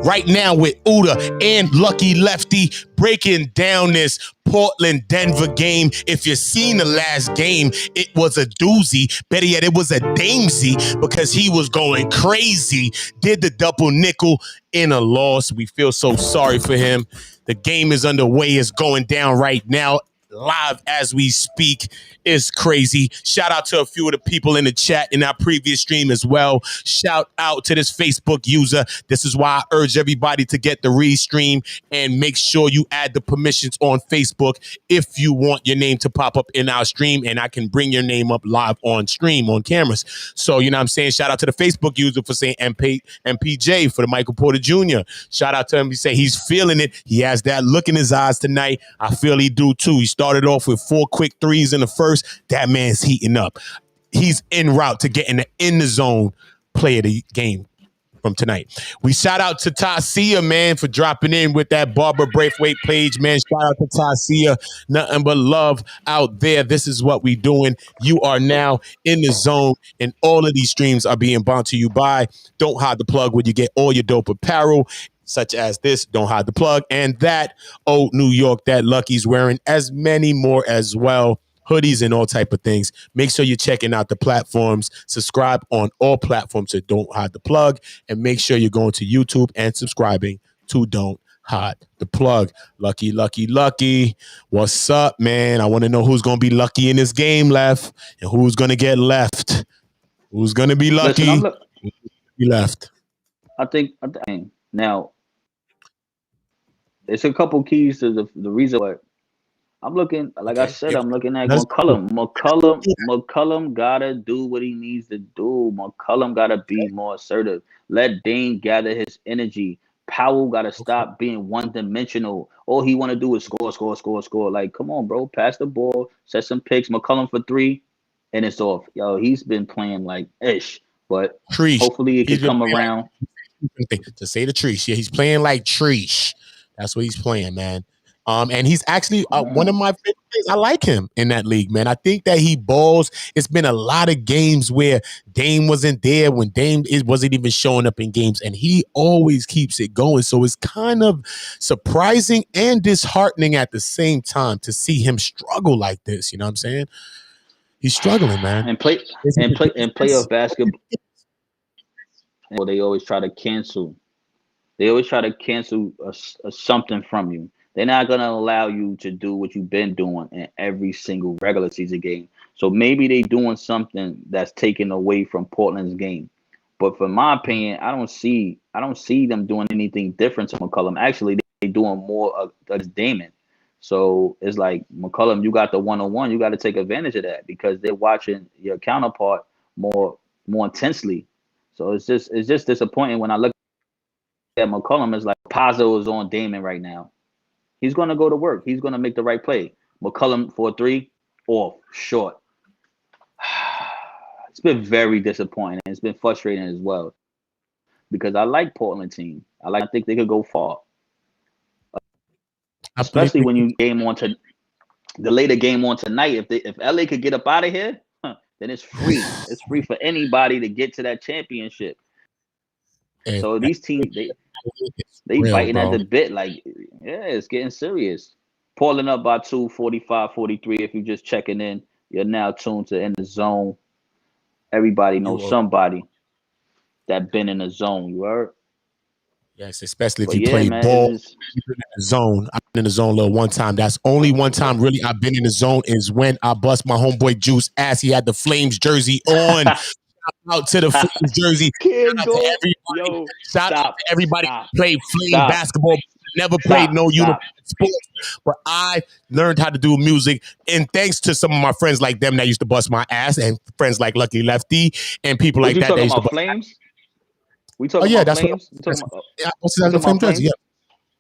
right now with OOTA and Lucky Lefty breaking down this Portland Denver game. If you've seen the last game, it was a doozy. Better yet, it was a damesy because he was going crazy. Did the double nickel in a loss. We feel so sorry for him. The game is underway. It's going down right now. Live as we speak is crazy. Shout out to a few of the people in the chat in our previous stream as well. Shout out to this Facebook user. This is why I urge everybody to get the restream and make sure you add the permissions on Facebook if you want your name to pop up in our stream, and I can bring your name up live on stream on cameras. So, you know what I'm saying? Shout out to the Facebook user for saying MPJ for the Michael Porter Jr. Shout out to him. He say he's feeling it. He has that look in his eyes tonight. I feel he do too. He started off with 4 quick threes in the first. That man's heating up. He's en route to getting in the zone play of the game from tonight. We shout out to Tasia, man, for dropping in with that Barbara Braithwaite page, man. Shout out to Tasia. Nothing but love out there. This is what we doing. You are now in the zone, and all of these streams are being brought to you by Don't Hide the Plug, where you get all your dope apparel, such as this, Don't Hide the Plug, and that old New York that Lucky's wearing, as many more as well. Hoodies and all type of things. Make sure you're checking out the platforms. Subscribe on all platforms to Don't Hide the Plug, and make sure you're going to YouTube and subscribing to Don't Hide the Plug. Lucky, Lucky, Lucky. What's up, man? I want to know who's going to be lucky in this game left and who's going to get left. Who's going to be lucky? Listen, be left. I think now it's a couple keys to the reason why. I'm looking, like I said, I'm looking at McCollum. McCollum gotta do what he needs to do. McCollum gotta be more assertive. Let Dame gather his energy. Powell gotta stop being one-dimensional. All he want to do is score, score, score, score. Like, come on, bro, pass the ball, set some picks. McCollum for 3, and it's off. Yo, he's been playing like ish, but hopefully it can come around. To say the Treesh, yeah, he's playing like Treesh. That's what he's playing, man. And he's actually one of my favorite players. I like him in that league, man. I think that he balls. It's been a lot of games where Dame wasn't there, when Dame wasn't even showing up in games, and he always keeps it going. So it's kind of surprising and disheartening at the same time to see him struggle like this. You know what I'm saying? He's struggling, man. And playoff basketball. Well, they always try to cancel. They always try to cancel a something from you. They're not going to allow you to do what you've been doing in every single regular season game. So maybe they're doing something that's taken away from Portland's game. But for my opinion, I don't see them doing anything different to McCollum. Actually, they're doing more against Damon. So it's like, McCollum, you got the one-on-one. You got to take advantage of that because they're watching your counterpart more intensely. So it's just disappointing when I look at McCollum. It's like Pazzo is on Damon right now. He's going to go to work. He's going to make the right play. McCollum for 3, off, short. It's been very disappointing. It's been frustrating as well because I like Portland team. I think they could go far, especially when you delay the game on tonight. If LA could get up out of here, then it's free. It's free for anybody to get to that championship. So these teams, they fighting at the bit. Like, yeah, it's getting serious. Portland up by 2, 45-43. If you're just checking in, you're now tuned to In the Zone. Everybody knows somebody that been in the zone. You heard? Yes, especially if you play ball. You've been in the zone. I've been in the zone a little one time. That's only one time really I've been in the zone is when I bust my homeboy Juice ass. He had the Flames jersey on. Out to the Flames jersey. Shout out to everybody who played Flame basketball. Never played no uniform sports, but I learned how to do music, and thanks to some of my friends like them that used to bust my ass, and friends like Lucky Lefty and people like that. That used to bust Flames. We talking about Flames. I busted the Flame jersey.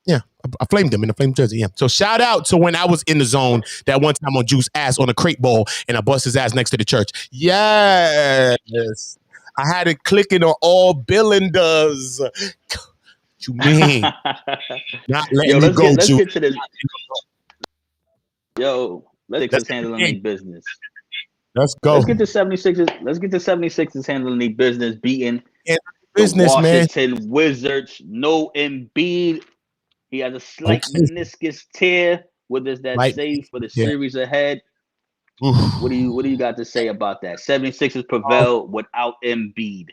Yeah, I flamed them in the Flame jersey. Yeah. So shout out to when I was in the zone that one time on Juice ass on a crate ball, and I bust his ass next to the church. Yes, I had it clicking on all billinders. What you mean? Not letting me go, let's get to this. Let's handling their business. Let's go. Let's get to 76ers. Let's get to 76ers handling their business, beating The business, man. Washington Wizards, no Embiid. He has a slight Okay. meniscus tear. What does that Right. say for the Yeah. series ahead? Oof. What do you got to say about that? 76ers prevailed without Embiid.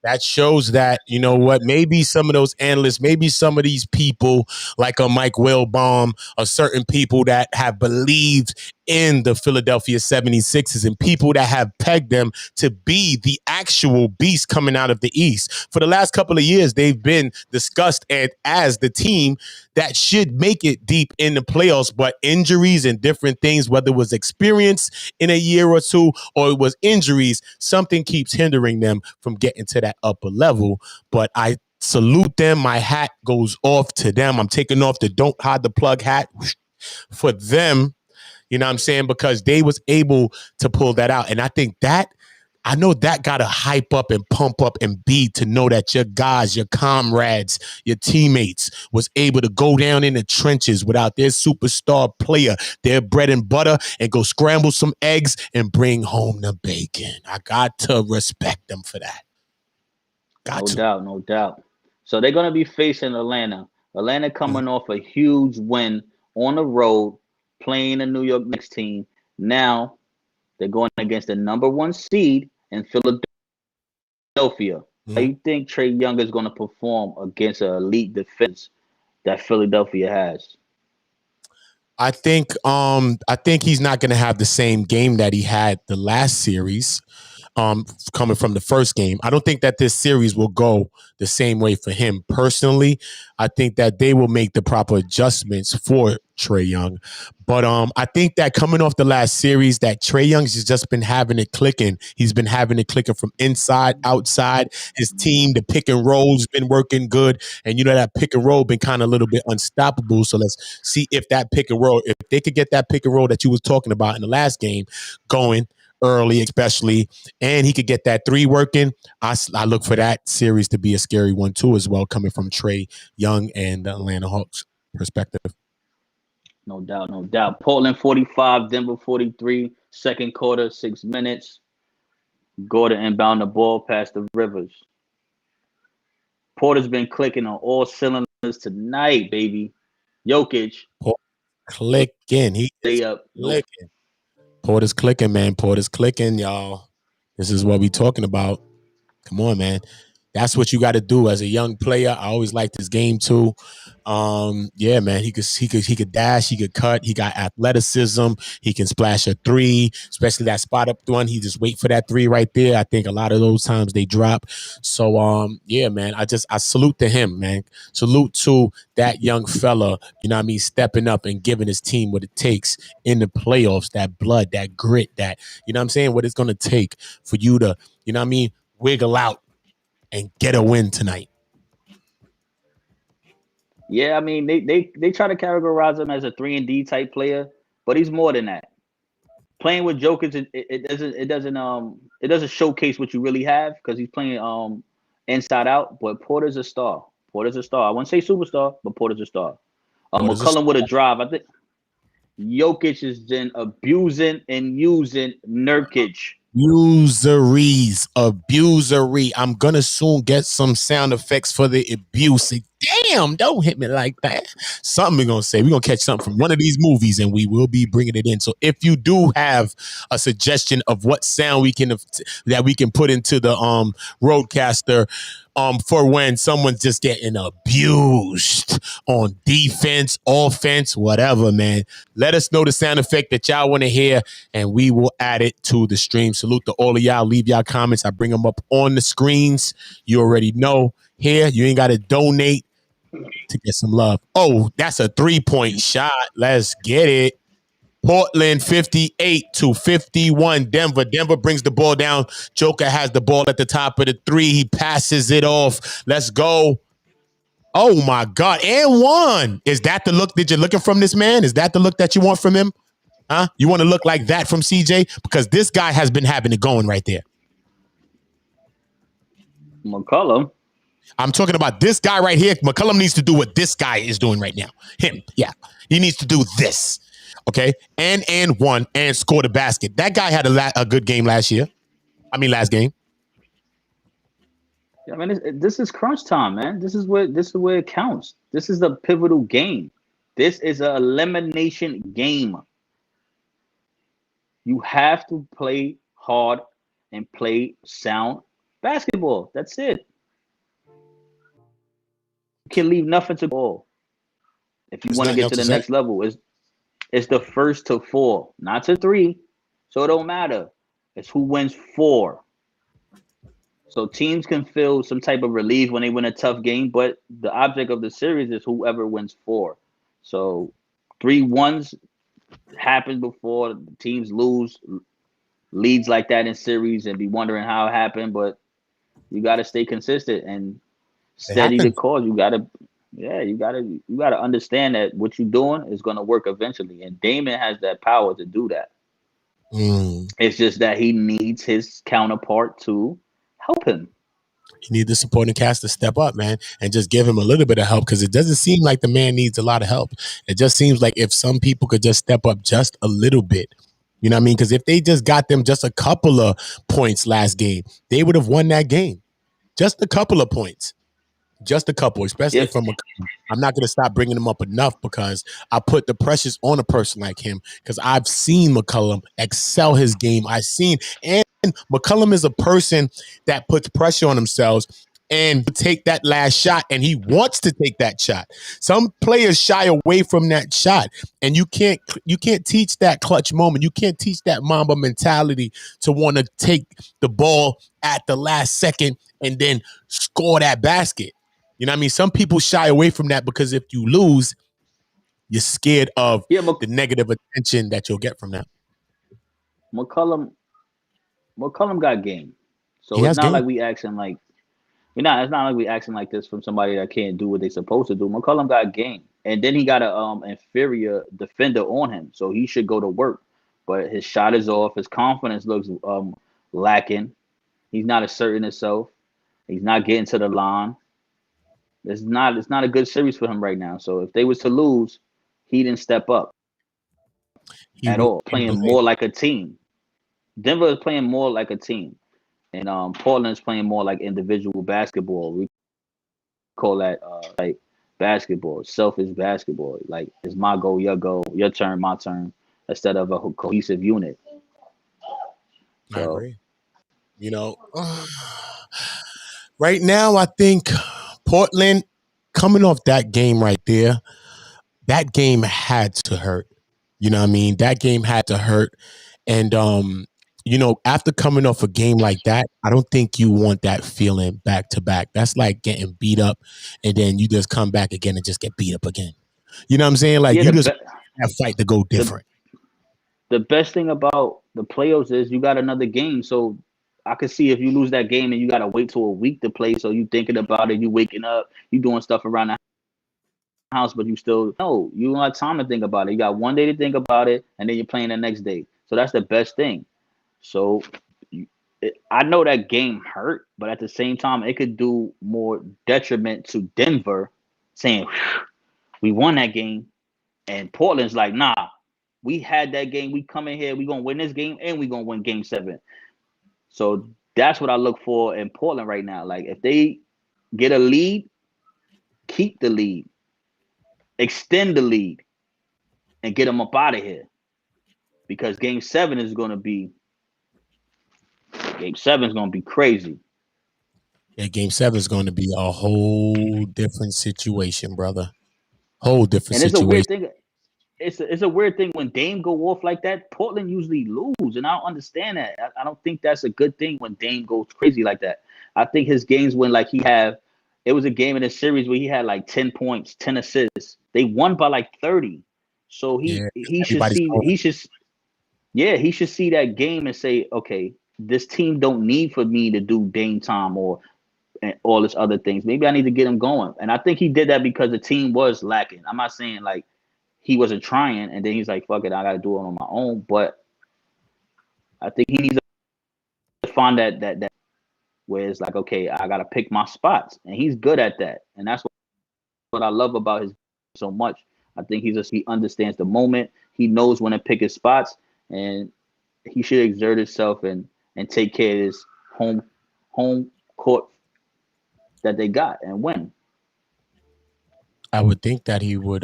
That shows that, you know what, maybe some of those analysts, maybe some of these people like a Mike Wilbaum or certain people that have believed in the Philadelphia 76ers and people that have pegged them to be the actual beast coming out of the East. For the last couple of years, they've been discussed as the team that should make it deep in the playoffs, but injuries and different things, whether it was experience in a year or two or it was injuries, something keeps hindering them from getting to that upper level. But I salute them. My hat goes off to them. I'm taking off the don't hide the plug hat for them. You know what I'm saying? Because they was able to pull that out. And I think that, I know that got to hype up and pump up Embiid to know that your guys, your comrades, your teammates was able to go down in the trenches without their superstar player, their bread and butter, and go scramble some eggs and bring home the bacon. I got to respect them for that. No doubt, no doubt. So they're going to be facing Atlanta. Atlanta coming off a huge win on the road, playing the New York Knicks team. Now they're going against the number one seed in Philadelphia. How you think Trae Young is going to perform against an elite defense that Philadelphia has? I think he's not going to have the same game that he had the last series. Coming from the first game. I don't think that this series will go the same way for him personally. I think that they will make the proper adjustments for Trae Young. But I think that coming off the last series, that Trae Young's has just been having it clicking. He's been having it clicking from inside, outside. His team, the pick and roll's been working good. And you know that pick and roll been kind of a little bit unstoppable. So let's see if that pick and roll, if they could get that pick and roll that you was talking about in the last game going early, especially, and he could get that three working. I look for that series to be a scary one too, as well, coming from Trae Young and the Atlanta Hawks perspective. No doubt, no doubt. Portland 45, Denver 43, second quarter, 6 minutes. Gordon inbound the ball past the Rivers. Porter's been clicking on all cylinders tonight, baby. Jokic. Clicking. He is up. clicking. Porter's clicking, man. Porter's clicking, y'all. This is what we talking about. Come on, man. That's what you got to do as a young player. I always liked his game too. Yeah, man. He could dash. He could cut. He got athleticism. He can splash a three, especially that spot up one. He just wait for that three right there. I think a lot of those times they drop. So yeah, man. I salute to him, man. Salute to that young fella. You know what I mean? Stepping up and giving his team what it takes in the playoffs. That blood, that grit, that, you know what I'm saying? What it's gonna take for you to, you know what I mean, wiggle out and get a win tonight. Yeah, I mean they try to categorize him as a 3-and-D type player, but he's more than that. Playing with Jokic, it doesn't showcase what you really have because he's playing inside out. But Porter's a star. Porter's a star. I wouldn't say superstar, but Porter's a star. McCollum with a drive. I think Jokic has been abusing and using Nurkic. Abusery. I'm gonna soon get some sound effects for the abuse. Damn, don't hit me like that. Something we're gonna say. We're gonna catch something from one of these movies and we will be bringing it in. So if you do have a suggestion of what sound that we can put into the roadcaster for when someone's just getting abused on defense, offense, whatever, man, let us know the sound effect that y'all want to hear and we will add it to the stream. Salute to all of y'all. Leave y'all comments. I bring them up on the screens. You already know. Here, you ain't got to donate to get some love. Oh, that's a 3-point shot. Let's get it. Portland 58-51. Denver brings the ball down. Joker has the ball at the top of the three. He passes it off. Let's go. Oh, my God. And one. Is that the look that you're looking from this man? Is that the look that you want from him? Huh? You want to look like that from CJ? Because this guy has been having it going right there. McCollum. I'm talking about this guy right here. McCollum needs to do what this guy is doing right now. Him. Yeah. He needs to do this. Okay. And one and score the basket. That guy had a good game last game. I mean, this is crunch time, man. This is where it counts. This is the pivotal game. This is an elimination game. You have to play hard and play sound basketball. That's it. You can leave nothing to ball. If you There's want to nothing get else to to the say. next level, it's the first to four, not to three. So it don't matter. It's who wins four. So teams can feel some type of relief when they win a tough game, but the object of the series is whoever wins four. So 3-1s happened before. Teams lose leads like that in series and be wondering how it happened, but you got to stay consistent and It steady the happens. cause. You gotta understand that what you're doing is gonna work eventually. And Damon has that power to do that. Mm. It's just that he needs his counterpart to help him. You need the supporting cast to step up, man, and just give him a little bit of help, because it doesn't seem like the man needs a lot of help. It just seems like if some people could just step up just a little bit, you know what I mean? Because if they just got them just a couple of points last game, they would have won that game. Just a couple of points. Just a couple, especially If from McCollum. I'm not going to stop bringing him up enough, because I put the pressures on a person like him, because I've seen McCollum excel his game. I've seen, and McCollum is a person that puts pressure on themselves and take that last shot, and he wants to take that shot. Some players shy away from that shot, and you can't teach that clutch moment. You can't teach that Mamba mentality to want to take the ball at the last second and then score that basket. You know what I mean? Some people shy away from that because if you lose, you're scared of yeah, the negative attention that you'll get from that. McCullum McCullum got game. He So it's has not game. like we acting like we're not it's not like we acting like this from somebody that can't do what they supposed to do. McCullum got game. And then he got a inferior defender on him. So he should go to work. But his shot is off, his confidence looks lacking. He's not asserting himself. He's not getting to the line. It's not a good series for him right now. So if they was to lose, he didn't step up He at won't all, be playing blamed. more like a team. Denver is playing more like a team, and Portland is playing more like individual basketball. We call that like basketball, selfish basketball. Like it's my goal, your turn, my turn, instead of a cohesive unit. I So agree. You know, right now, I think Portland, coming off that game right there, that game had to hurt. You know what I mean? That game had to hurt. And after coming off a game like that, I don't think you want that feeling back to back. That's like getting beat up and then you just come back again and just get beat up again. You know what I'm saying? Like yeah, you just want that fight to go the different. the best thing about the playoffs is you got another game. So I could see if you lose that game and you got to wait till a week to play. So you thinking about it, you waking up, you doing stuff around the house, but you still no, you don't have time to think about it. You got one day to think about it, and then you're playing the next day. So that's the best thing. So I know that game hurt, but at the same time, it could do more detriment to Denver, saying we won that game, and Portland's like, nah, we had that game. We come in here, we gonna win this game, and we gonna win Game 7. So that's what I look for in Portland right now. Like if they get a lead, keep the lead, extend the lead, and get them up out of here. Because Game 7 is gonna be crazy. Yeah, game 7 is going to be a whole different situation, brother. Whole different And it's a situation. weird thing. It's a weird thing when Dame go off like that. Portland usually lose, and I don't understand that. I don't think that's a good thing when Dame goes crazy like that. I think his games when like he have, it was a game in a series where he had like 10 points, 10 assists. They won by like 30. So he Yeah, he should everybody's see going. he should yeah he should see that game and say, okay, this team don't need for me to do Dame time or and all this other things. Maybe I need to get him going. And I think he did that because the team was lacking. I'm not saying like he wasn't trying, and then he's like, "Fuck it, I got to do it on my own." But I think he needs to find that where it's like, okay, I got to pick my spots, and he's good at that, and that's what I love about his so much. I think he understands the moment. He knows when to pick his spots, and he should exert himself and take care of his home court that they got and win. I would think that he would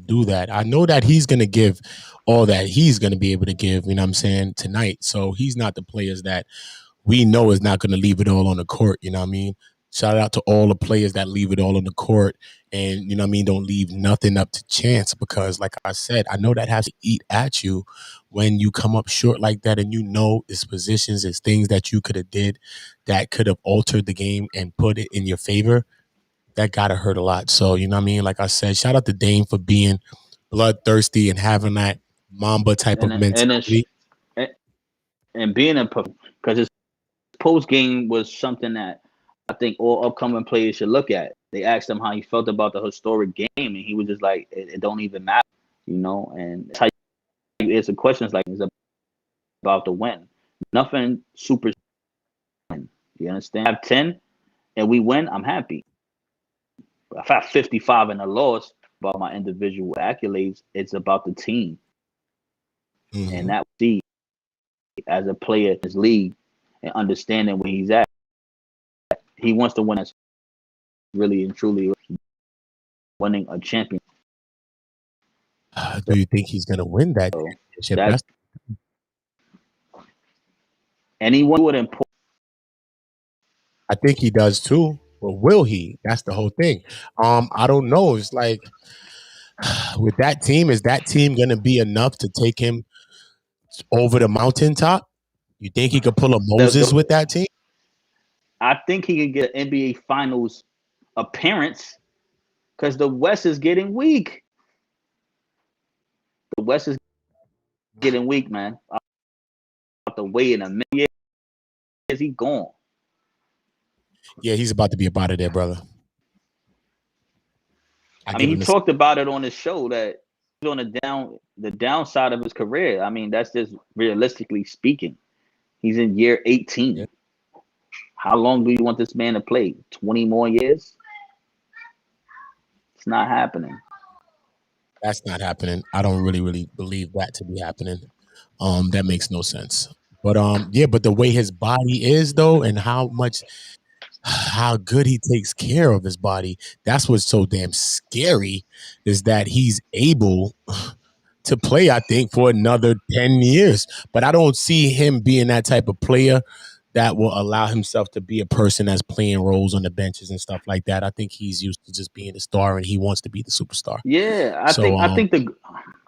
do that. I know that he's gonna give all that he's gonna be able to give, you know what I'm saying, tonight. So he's not the players that we know is not gonna leave it all on the court, you know what I mean? Shout out to all the players that leave it all on the court and, you know what I mean, don't leave nothing up to chance because, like I said, I know that has to eat at you when you come up short like that and you know it's positions, it's things that you could have did that could have altered the game and put it in your favor. That gotta hurt a lot. So, you know what I mean? Like I said, shout out to Dame for being bloodthirsty and having that Mamba type of mentality. And being a, because his post game was something that I think all upcoming players should look at. They asked him how he felt about the historic game, and he was just like, "It don't even matter," you know. And that's how you answer questions like it's about the win. Nothing super. You understand? I have 10 and we win. I'm happy. If I have 55 and a loss about my individual accolades, it's about the team. Mm-hmm. And that we see as a player in his league and understanding where he's at. He wants to win as really and truly winning a champion. Do you think he's going to win that championship? Anyone would import. I think he does too. But will he? That's the whole thing. I don't know. It's like with that team, is that team going to be enough to take him over the mountaintop? You think he could pull a Moses with that team? I think he could get an NBA Finals appearance because the West is getting weak. The West is getting weak, man. About to wait in a million years, he gone. Yeah, he's about to be about it there, brother. I mean, he talked about it on his show that he's on the downside of his career. I mean, that's just realistically speaking. He's in year 18. Yeah. How long do you want this man to play? 20 more years? It's not happening. That's not happening. I don't really believe that to be happening. That makes no sense. But yeah, but the way his body is though, and how good he takes care of his body, that's what's so damn scary, is that he's able to play, I think, for another 10 years. But I don't see him being that type of player that will allow himself to be a person that's playing roles on the benches and stuff like that. I think he's used to just being a star and he wants to be the superstar. Yeah, I think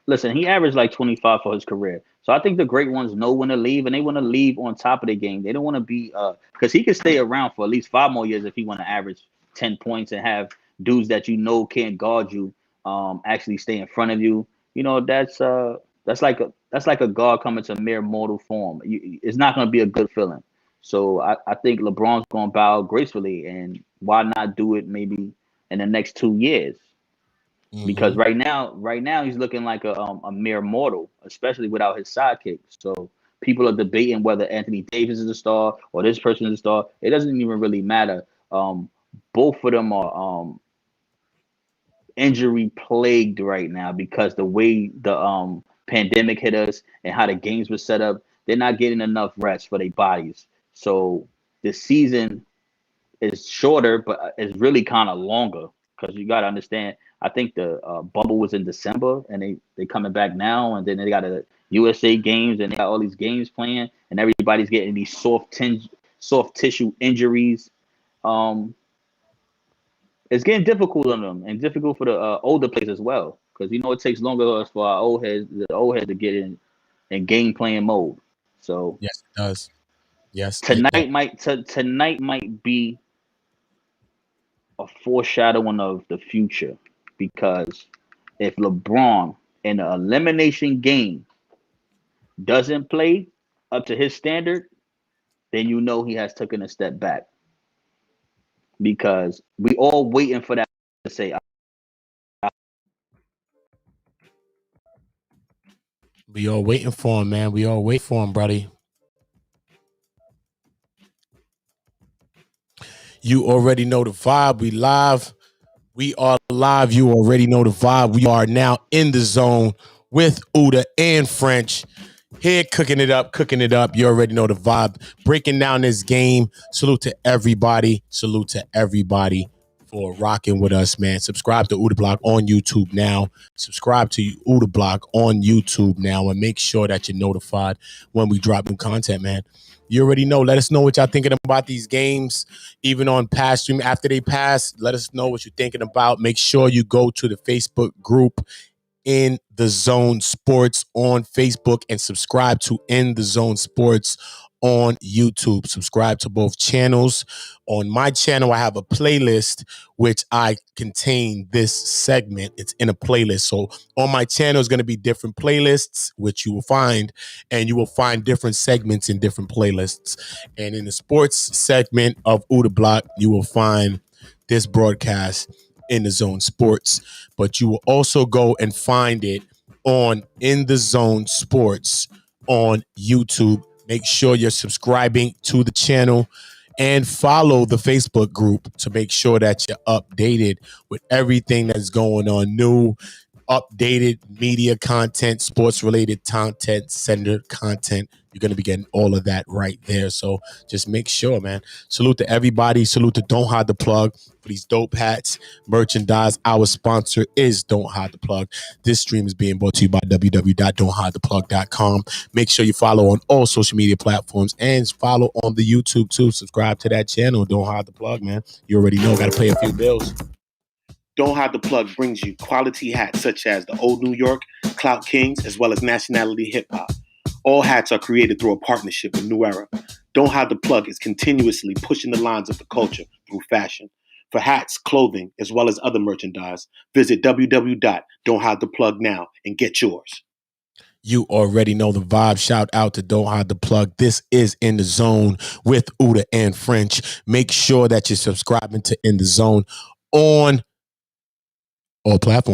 listen, he averaged like 25 for his career. So I think the great ones know when to leave, and they want to leave on top of the game. They don't want to be because he could stay around for at least 5 more years if he want to average 10 points and have dudes that you know can't guard you actually stay in front of you. You know, that's like a guard coming to mere mortal form. It's not going to be a good feeling. So I think LeBron's going to bow gracefully, and why not do it maybe in the next 2 years? Mm-hmm. Because right now he's looking like a mere mortal, especially without his sidekick. So people are debating whether Anthony Davis is a star or this person is a star. It doesn't even really matter. Both of them are injury plagued right now because the way the pandemic hit us and how the games were set up, they're not getting enough rest for their bodies. So the season is shorter, but it's really kind of longer because you got to understand. I think the bubble was in December, and they coming back now, and then they got a USA games, and they got all these games playing, and everybody's getting these soft tissue injuries. It's getting difficult on them, and difficult for the older players as well, because it takes longer for our old heads to get in game playing mode. So yes, it does. Yes, tonight might be a foreshadowing of the future, because if LeBron in an elimination game doesn't play up to his standard, then he has taken a step back, because we all waiting for that to say. We all waiting for him, man. We all wait for him, buddy. You already know the vibe. We live. We are live. You already know the vibe. We are now in the zone with OOTA and French. Here, cooking it up. You already know the vibe. Breaking down this game. Salute to everybody for rocking with us, man. Subscribe to OOTA BLOKK on YouTube now. Subscribe to OOTA BLOKK on YouTube now, and make sure that you're notified when we drop new content, man. You already know. Let us know what y'all thinking about these games, even on past stream after they pass. Let us know what you're thinking about. Make sure you go to the Facebook group In the Zone Sports on Facebook and subscribe to In the Zone Sports on YouTube. Subscribe to both channels. On my channel, I have a playlist which I contain this segment. It's in a playlist. So on my channel is going to be different playlists, which you will find, and you will find different segments in different playlists. And in the sports segment of OOTA BLOKK, you will find this broadcast, In the Zone Sports, but you will also go and find it on In the Zone Sports on YouTube. Make sure you're subscribing to the channel and follow the Facebook group to make sure that you're updated with everything that's going on, new, updated media content, sports related content, centered content. You're going to be getting all of that right there. So just make sure, man. Salute to everybody. Salute to Don't Hide the Plug for these dope hats, merchandise. Our sponsor is Don't Hide the Plug. This stream is being brought to you by www.don'thidetheplug.com. Make sure you follow on all social media platforms and follow on the YouTube too. Subscribe to that channel. Don't Hide the Plug, man. You already know. Got to pay a few bills. Don't Hide the Plug brings you quality hats such as the Old New York, Clout Kings, as well as nationality hip-hop. All hats are created through a partnership with New Era. Don't Hide the Plug is continuously pushing the lines of the culture through fashion. For hats, clothing, as well as other merchandise, visit www.don'thidetheplug now and get yours. You already know the vibe. Shout out to Don't Hide the Plug. This is In the Zone with OOTA and French. Make sure that you're subscribing to In the Zone on all platforms.